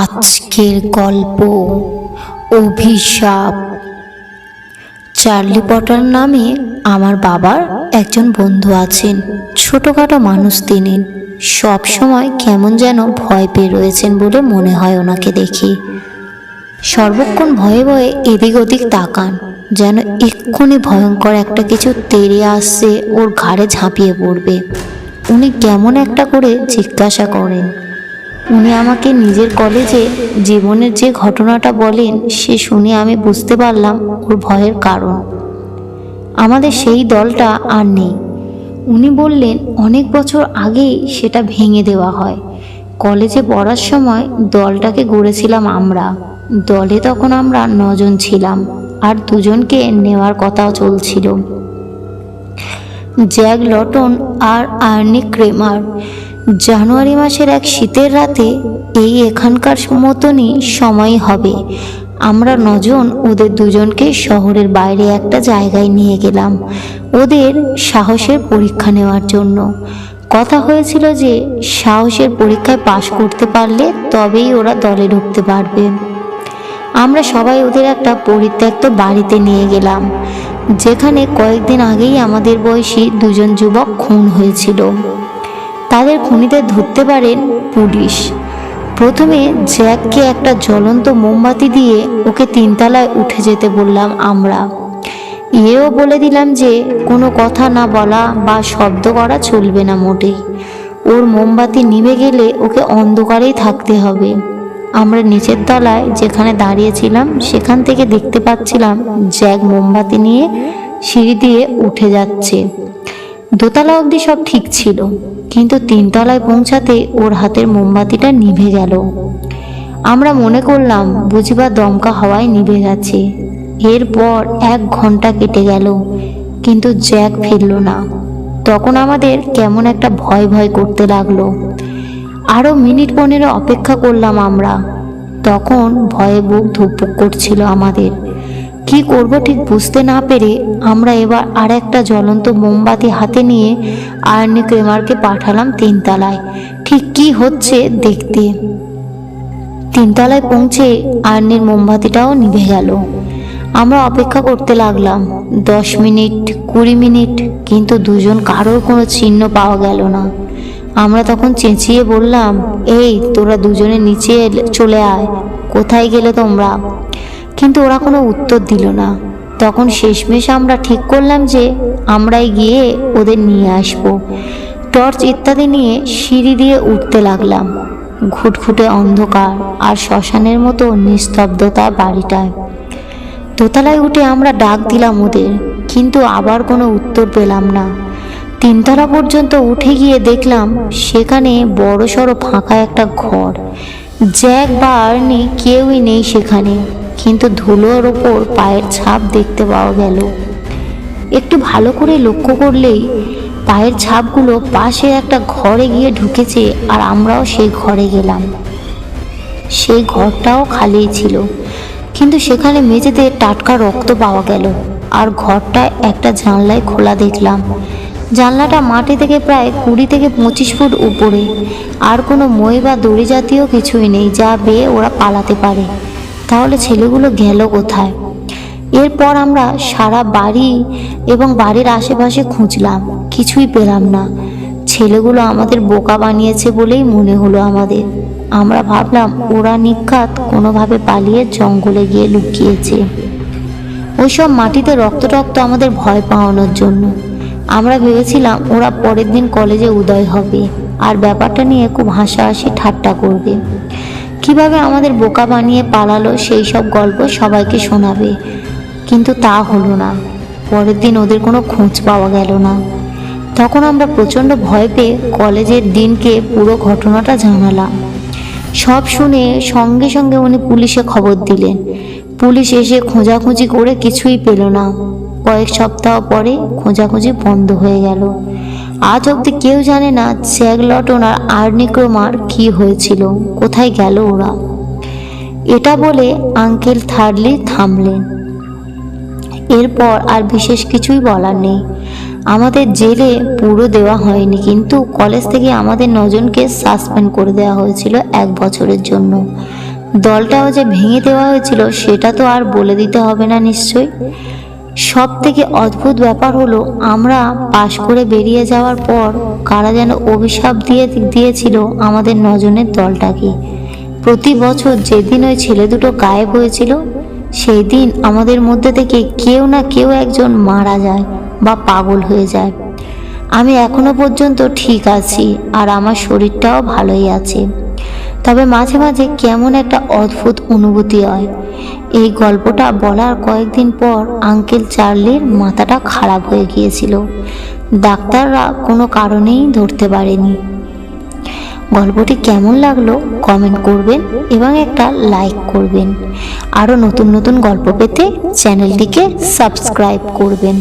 আজকের গল্প অভিশাপ। চার্লি পটার নামে আমার বাবার একজন বন্ধু আছেন। ছোটখাটো মানুষ তিনি, সব সময় কেমন যেন ভয় পেয়ে রয়েছেন বলে মনে হয় ওনাকে দেখি। সর্বক্ষণ ভয়ে ভয়ে এদিক ওদিক তাকান, যেন এক্ষুনি ভয়ঙ্কর একটা কিছু তেড়ে আসছে, ওর ঘাড়ে ঝাঁপিয়ে পড়বে। উনি কেমন একটা করে জিজ্ঞাসা করেন। উনি আমাকে নিজের কলেজে জীবনের যে ঘটনাটা বলেন, সে শুনে আমি বুঝতে পারলাম ওর ভয়ের কারণ। আমাদের সেই দলটা আর নেই। উনি বললেন অনেক বছর আগেই সেটা ভেঙে দেওয়া হয়। কলেজে পড়ার সময় দলটাকে গড়েছিলাম আমরা। দলে তখন আমরা 9 জন ছিলাম, আর 2 জনকে নেওয়ার কথাও চলছিল, জ্যাক লটন আর আর্নি ক্রেমার। জানুয়ারি মাসের এক শীতের রাতে, এই এখানকার মতনই সময় হবে, আমরা 9 জন ওদের 2 জনকে শহরের বাইরে একটা জায়গায় নিয়ে গেলাম ওদের সাহসের পরীক্ষা নেওয়ার জন্য। কথা হয়েছিল যে সাহসের পরীক্ষায় পাশ করতে পারলে তবেই ওরা দলে ঢুকতে পারবে। আমরা সবাই ওদের একটা পরিত্যক্ত বাড়িতে নিয়ে গেলাম, যেখানে কয়েকদিন আগেই আমাদের বয়সী 2 জন যুবক খুন হয়েছিল। তাদের খুনিদের ধরতে পারেন পুলিশ। প্রথমে জ্যাককে একটা জ্বলন্ত মোমবাতি দিয়ে ওকে 3 তলায় উঠে যেতে বললাম আমরা। এও বলে দিলাম যে কোনো কথা না বলা বা শব্দ করা চলবে না মোটেই। ওর মোমবাতি নিভে গেলে ওকে অন্ধকারেই থাকতে হবে। আমরা নিচের তলায় যেখানে দাঁড়িয়েছিলাম সেখান থেকে দেখতে পাচ্ছিলাম জ্যাক মোমবাতি নিয়ে সিঁড়ি দিয়ে উঠে যাচ্ছে। 2 তলা অবধি সব ঠিক ছিল, কিন্তু 3 তলায় পৌঁছাতে ওর হাতের মোমবাতিটা নিভে গেল। আমরা মনে করলাম বুঝিবা দমকা হাওয়ায় নিভে গেছে। এরপর 1 ঘন্টা কেটে গেল, কিন্তু জ্যাক ফিরল না। তখন আমাদের কেমন একটা ভয় ভয় করতে লাগলো। আরও মিনিট 15 অপেক্ষা করলাম আমরা। তখন ভয়ে বুক ধুকপুক করছিল আমাদের। কি করব ঠিক বুঝতে না পেরে আমরা এবার আর একটা জ্বলন্ত মোমবাতি হাতে নিয়ে আর্নি ক্রেমারকে পাঠালাম 3 তলায় ঠিক কি হচ্ছে দেখতে। 3 তলায় পৌঁছে আর্নির মোমবাতিটাও নিভে গেল। আমরা অপেক্ষা করতে লাগলাম 10 মিনিট 20 মিনিট, কিন্তু 2 জন কারোর কোনো চিহ্ন পাওয়া গেল না। আমরা তখন চেঁচিয়ে বললাম, এই তোরা 2 জনে নিচে চলে আয়, কোথায় গেলে তোমরা? কিন্তু ওরা কোনো উত্তর দিল না। তখন শেষমেশ আমরা ঠিক করলাম যে আমরাই গিয়ে ওদের নিয়ে আসবো। টর্চ ইত্যাদি নিয়ে সিঁড়ি দিয়ে উঠতে লাগলাম। ঘুটঘুটে অন্ধকার আর শ্মশানের মতো নিস্তব্ধতা বাড়িটায়। দোতলায় উঠে আমরা ডাক দিলাম ওদের, কিন্তু আবার কোনো উত্তর পেলাম না। 3 তলা পর্যন্ত উঠে গিয়ে দেখলাম সেখানে বড়সড় ফাঁকা একটা ঘর। জ্যাক বা আর্নি কেউই নেই সেখানে, কিন্তু ধুলোর ওপর পায়ের ছাপ দেখতে পাওয়া গেল। একটু ভালো করে লক্ষ্য করলেই পায়ের ছাপগুলো পাশে একটা ঘরে গিয়ে ঢুকেছে, আর আমরাও সেই ঘরে গেলাম। সেই ঘরটাও খালি ছিল, কিন্তু সেখানে মেঝেতে টাটকা রক্ত পাওয়া গেল। আর ঘরটায় একটা জানলায় খোলা দেখলাম। জানলাটা মাটি থেকে প্রায় 20 থেকে 25 ফুট উপরে। আর কোনো মই বা দড়ি জাতীয় কিছুই নেই যা বেয়ে ওরা পালাতে পারে। তাহলে ছেলেগুলো গেল কোথায়? এরপর আমরা সারা বাড়ি এবং বাড়ির আশেপাশে খুঁজলাম, কিছুই পেলাম না। ছেলেগুলো আমাদের বোকা বানিয়েছে বলেই মনে হলো আমাদের। আমরা ভাবলাম ওরা নিঘাত কোনোভাবে পালিয়ে জঙ্গলে গিয়ে লুকিয়েছে। ওইসব মাটিতে রক্ত টক্ত আমাদের ভয় পাওয়ানোর জন্য। আমরা ভেবেছিলাম ওরা পরের দিন কলেজে উদয় হবে আর ব্যাপারটা নিয়ে খুব হাসাহাসি ঠাট্টা করবে। কিভাবে আমাদের বোকা বানিয়ে পালালো সেই সব গল্প সবাইকে শোনাবে। কিন্তু তা হলো না। পরের দিন ওদের কোনো খোঁজ পাওয়া গেল না। তখন আমরা প্রচণ্ড ভয় পেয়ে কলেজের দিনকে পুরো ঘটনাটা জানালাম। সব শুনে সঙ্গে সঙ্গে উনি পুলিশে খবর দিলেন। পুলিশ এসে খোঁজাখুঁজি করে কিছুই পেল না। কয়েক সপ্তাহ পরে খোঁজাখুঁজি বন্ধ হয়ে গেল। আজ অবধি কেউ জানে না জ্যাক লটন আর আর্নি ক্রেমার কি হয়েছিল, কোথায় গেল ওরা। এটা বলে আঙ্কেল থার্ডলি থামলেন। এরপর আর বিশেষ কিছুই বলার নেই। আমাদের জেলে পুরো দেওয়া হয়নি, কিন্তু কলেজ থেকে আমাদের 9 জনকে সাসপেন্ড করে দেওয়া হয়েছিল 1 বছরের জন্য। দলটাও যে ভেঙে দেওয়া হয়েছিল সেটা তো আর বলে দিতে হবে না নিশ্চয়ই। সব থেকে অদ্ভুত ব্যাপার হলো, আমরা পাশ করে বেরিয়ে যাওয়ার পর কারা যেন অভিশাপ দিয়েছিল আমাদের নজনের দলটাকে। প্রতি বছর যেদিন ওই ছেলে দুটো গায়েব হয়েছিল সেই দিন আমাদের মধ্যে থেকে কেউ না কেউ একজন মারা যায় বা পাগল হয়ে যায়। আমি এখনো পর্যন্ত ঠিক আছি আর আমার শরীরটাও ভালোই আছে, তবে মাঝে মাঝে কেমন একটা অদ্ভুত অনুভূতি হয়। এই গল্পটা বলার কয়েকদিন পর আঙ্কেল চার্লির মাথাটা খারাপ হয়ে গিয়েছিল। ডাক্তাররা কোনো কারণেই ধরতে পারেনি। গল্পটি কেমন লাগলো কমেন্ট করবেন এবং একটা লাইক করবেন। আরও নতুন নতুন গল্প পেতে চ্যানেলটিকে সাবস্ক্রাইব করবেন।